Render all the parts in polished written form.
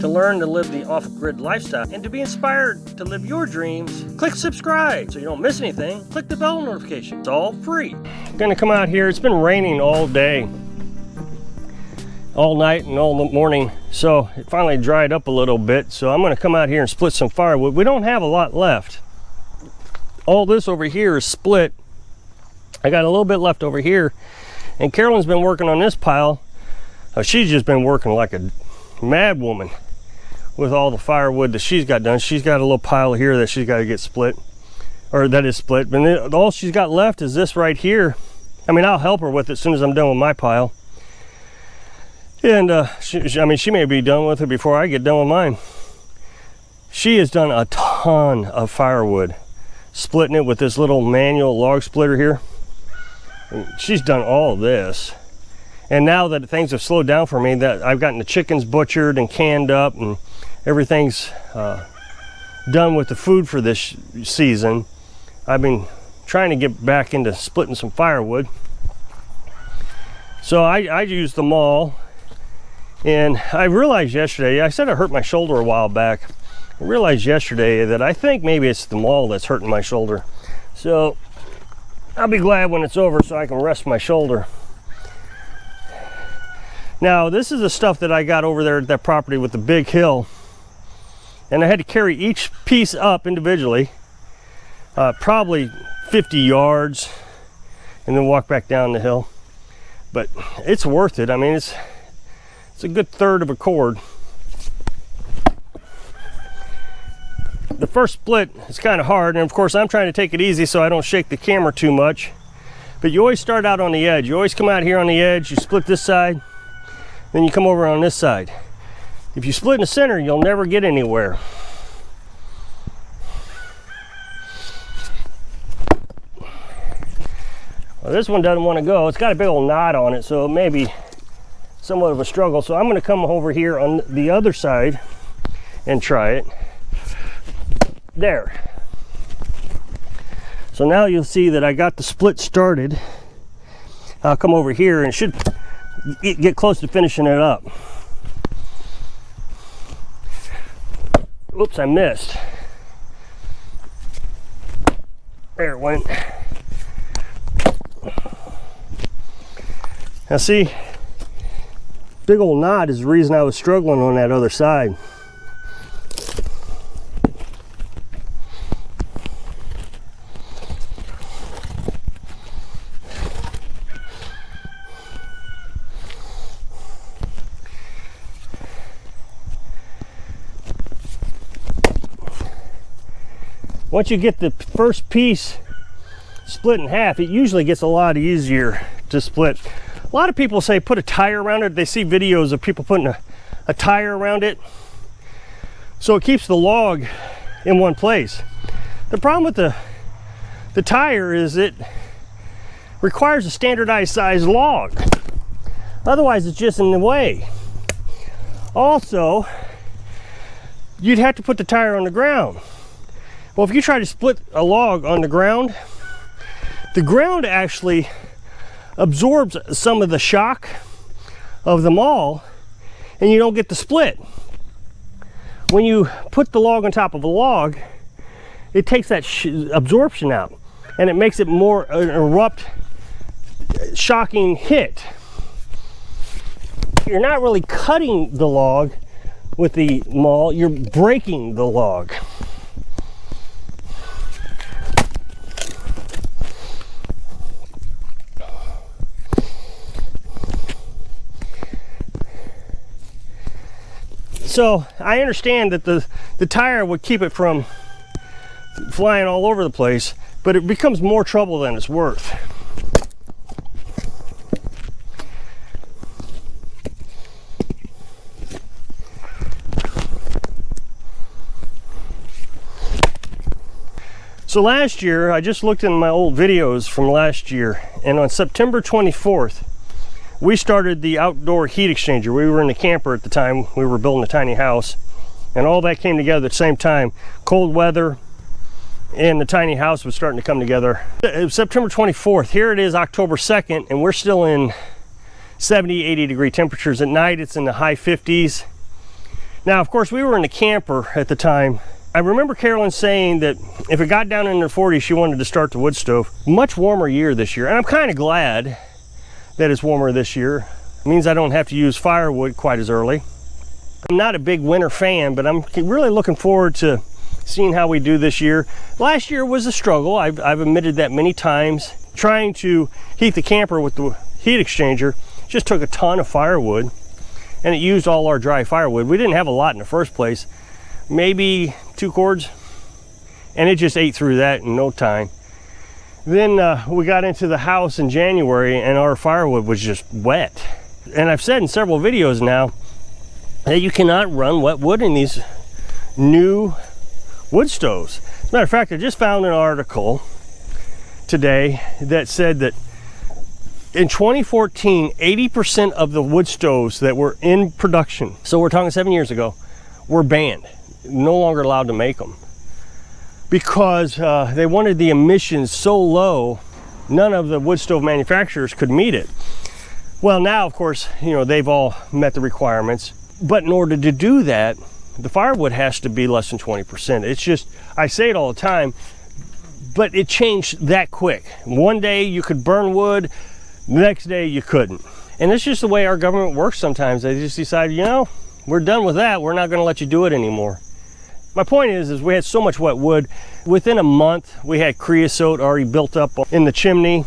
To learn to live the off-grid lifestyle and to be inspired to live your dreams, click subscribe so you don't miss anything. Click the bell notification. It's all free. I'm gonna come out here. It's been raining all day, all night and all morning, so it finally dried up a little bit. So I'm gonna come out here and split some firewood. We don't have a lot left. All this over here is split. I got a little bit left over here, and Carolyn's been working on this pile. She's just been working like a mad woman with all the firewood that she's got done. She's got a little pile here that she's got to get split, or that is split. But then all she's got left is this right here. I mean, I'll help her with it as soon as I'm done with my pile. And she may be done with it before I get done with mine. She has done a ton of firewood, splitting it with this little manual log splitter here. And she's done all of this. And now that things have slowed down for me, that I've gotten the chickens butchered and canned up and everything's done with the food for this season, I've been trying to get back into splitting some firewood. So I used the maul, and I realized yesterday, I said I hurt my shoulder a while back. I realized yesterday that I think maybe it's the maul that's hurting my shoulder. So I'll be glad when it's over so I can rest my shoulder. Now, this is the stuff that I got over there at that property with the big hill, and I had to carry each piece up individually, probably 50 yards, and then walk back down the hill. But it's worth it. I mean, it's a good third of a cord. The first split is kind of hard, and of course I'm trying to take it easy so I don't shake the camera too much. But you always start out on the edge. You always come out here on the edge, you split this side, then you come over on this side. If you split in the center, you'll never get anywhere. Well, this one doesn't want to go. It's got a big old knot on it, so it may be somewhat of a struggle. So I'm going to come over here on the other side and try it. There. So now you'll see that I got the split started. I'll come over here and should get close to finishing it up. Oops, I missed. There it went. Now see, big old knot is the reason I was struggling on that other side. Once you get the first piece split in half, it usually gets a lot easier to split. A lot of people say put a tire around it. They see videos of people putting a tire around it so it keeps the log in one place. The problem with the tire is it requires a standardized size log. Otherwise it's just in the way. Also, you'd have to put the tire on the ground. Well, if you try to split a log on the ground actually absorbs some of the shock of the maul, and you don't get the split. When you put the log on top of a log, it takes that absorption out, and it makes it more an abrupt, shocking hit. You're not really cutting the log with the maul, you're breaking the log. So I understand that the tire would keep it from flying all over the place, but it becomes more trouble than it's worth. So last year, I just looked in my old videos from last year, and on September 24th, we started the outdoor heat exchanger. We were in the camper at the time. We were building a tiny house, and all that came together at the same time. Cold weather and the tiny house was starting to come together. It was September 24th. Here it is October 2nd, and we're still in 70, 80 degree temperatures. At night, it's in the high 50s. Now, of course, we were in a camper at the time. I remember Carolyn saying that if it got down in the 40s, she wanted to start the wood stove. Much warmer year this year, and I'm kind of glad that it's warmer this year. It means I don't have to use firewood quite as early. I'm not a big winter fan, but I'm really looking forward to seeing how we do this year. Last year was a struggle. I've admitted that many times. Trying to heat the camper with the heat exchanger just took a ton of firewood, and it used all our dry firewood. We didn't have a lot in the first place, maybe 2 cords, and it just ate through that in no time. Then we got into the house in January, and our firewood was just wet. And I've said in several videos now that you cannot run wet wood in these new wood stoves. As a matter of fact, I just found an article today that said that in 2014, 80% of the wood stoves that were in production, so we're talking 7 years ago, were banned, no longer allowed to make them, because they wanted the emissions so low, none of the wood stove manufacturers could meet it. Well, now, of course, you know, they've all met the requirements, but in order to do that, the firewood has to be less than 20%. It's just, I say it all the time, but it changed that quick. One day you could burn wood, the next day you couldn't. And it's just the way our government works sometimes. They just decide, you know, we're done with that. We're not gonna let you do it anymore. My point is we had so much wet wood. Within a month, we had creosote already built up in the chimney.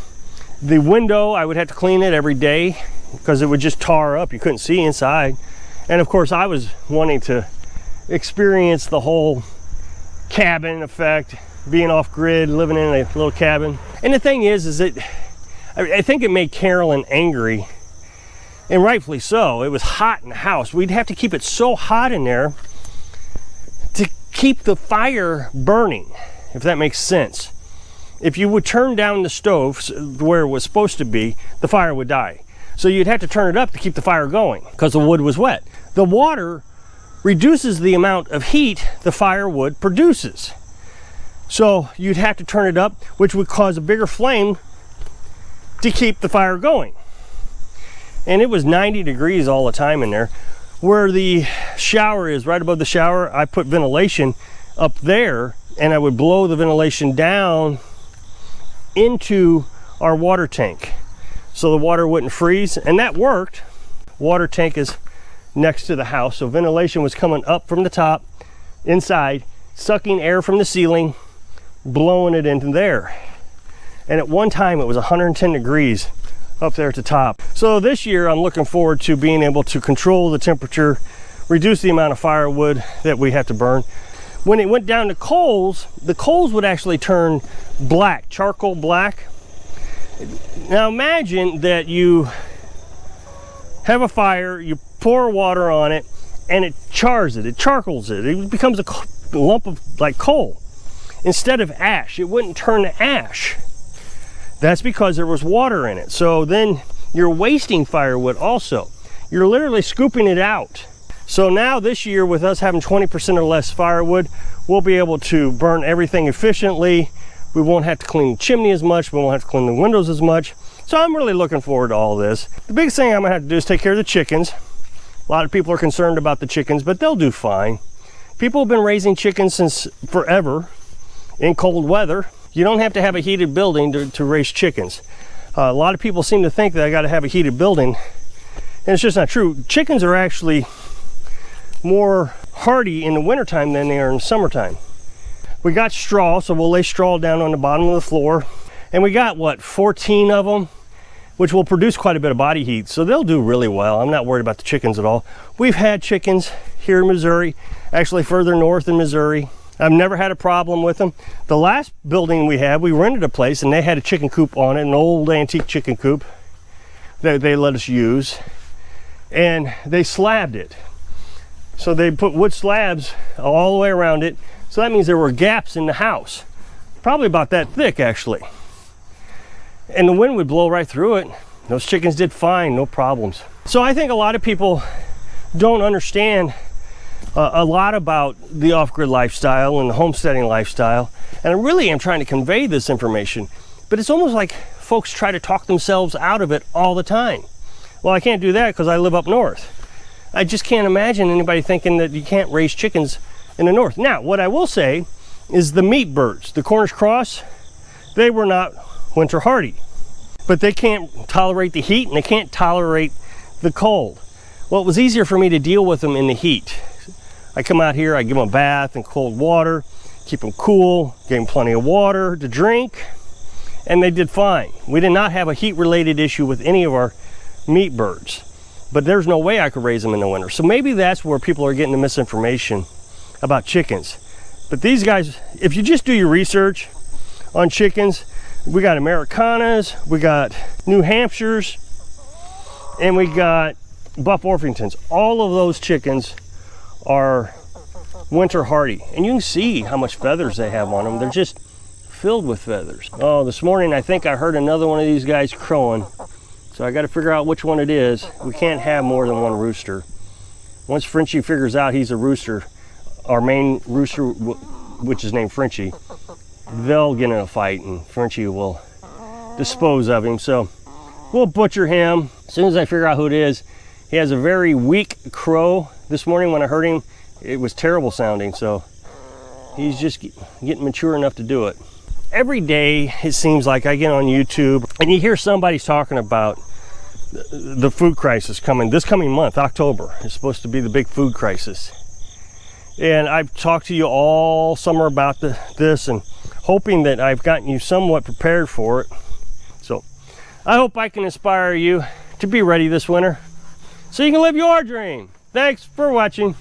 The window, I would have to clean it every day because it would just tar up. You couldn't see inside. And of course, I was wanting to experience the whole cabin effect, being off grid, living in a little cabin. And the thing is that I think it made Carolyn angry, and rightfully so. It was hot in the house. We'd have to keep it so hot in there to keep the fire burning, if that makes sense. If you would turn down the stove where it was supposed to be, the fire would die. So you'd have to turn it up to keep the fire going because the wood was wet. The water reduces the amount of heat the firewood produces. So you'd have to turn it up, which would cause a bigger flame to keep the fire going. And it was 90 degrees all the time in there. Where the shower is, right above the shower, I put ventilation up there, and I would blow the ventilation down into our water tank so the water wouldn't freeze, and that worked. Water tank is next to the house, so ventilation was coming up from the top inside, sucking air from the ceiling, blowing it into there. And at one time it was 110 degrees up there at the top. So this year I'm looking forward to being able to control the temperature, reduce the amount of firewood that we have to burn. When it went down to coals, the coals would actually turn black, charcoal black. Now imagine that you have a fire, you pour water on it, and it chars it, it charcoals it. It becomes a lump of like coal. Instead of ash, it wouldn't turn to ash. That's because there was water in it. So then you're wasting firewood also. You're literally scooping it out. So now this year, with us having 20% or less firewood, we'll be able to burn everything efficiently. We won't have to clean the chimney as much. We won't have to clean the windows as much. So I'm really looking forward to all this. The biggest thing I'm gonna have to do is take care of the chickens. A lot of people are concerned about the chickens, but they'll do fine. People have been raising chickens since forever in cold weather. You don't have to have a heated building to raise chickens. A lot of people seem to think that I got to have a heated building, and it's just not true. Chickens are actually more hardy in the wintertime than they are in the summertime. We got straw, so we'll lay straw down on the bottom of the floor, and we got, what, 14 of them, which will produce quite a bit of body heat, so they'll do really well. I'm not worried about the chickens at all. We've had chickens here in Missouri, actually further north in Missouri. I've never had a problem with them. The last building we had, we rented a place and they had a chicken coop on it, an old antique chicken coop that they let us use, and they slabbed it. So they put wood slabs all the way around it. So that means there were gaps in the house, probably about that thick actually. And the wind would blow right through it. Those chickens did fine, no problems. So I think a lot of people don't understand a lot about the off-grid lifestyle and the homesteading lifestyle, and I really am trying to convey this information, but it's almost like folks try to talk themselves out of it all the time. Well, I can't do that because I live up north. I just can't imagine anybody thinking that you can't raise chickens in the north. Now, what I will say is the meat birds, the Cornish cross, they were not winter hardy, but they can't tolerate the heat and they can't tolerate the cold. Well, it was easier for me to deal with them in the heat. I come out here, I give them a bath in cold water, keep them cool, give them plenty of water to drink, and they did fine. We did not have a heat-related issue with any of our meat birds, but there's no way I could raise them in the winter. So maybe that's where people are getting the misinformation about chickens. But these guys, if you just do your research on chickens, we got Americanas, we got New Hampshires, and we got Buff Orpingtons. All of those chickens are winter hardy, and you can see how much feathers they have on them. They're just filled with feathers. Oh, this morning I think I heard another one of these guys crowing, so I got to figure out which one it is. We can't have more than one rooster. Once Frenchie figures out he's a rooster, our main rooster, which is named Frenchie, they'll get in a fight and Frenchie will dispose of him. So we'll butcher him as soon as I figure out who it is. He has a very weak crow. This morning when I heard him, it was terrible sounding, so he's just getting mature enough to do it. Every day it seems like I get on YouTube and you hear somebody talking about the food crisis coming this coming month. October is supposed to be the big food crisis, and I've talked to you all summer about this and hoping that I've gotten you somewhat prepared for it. So I hope I can inspire you to be ready this winter so you can live your dream. Thanks for watching.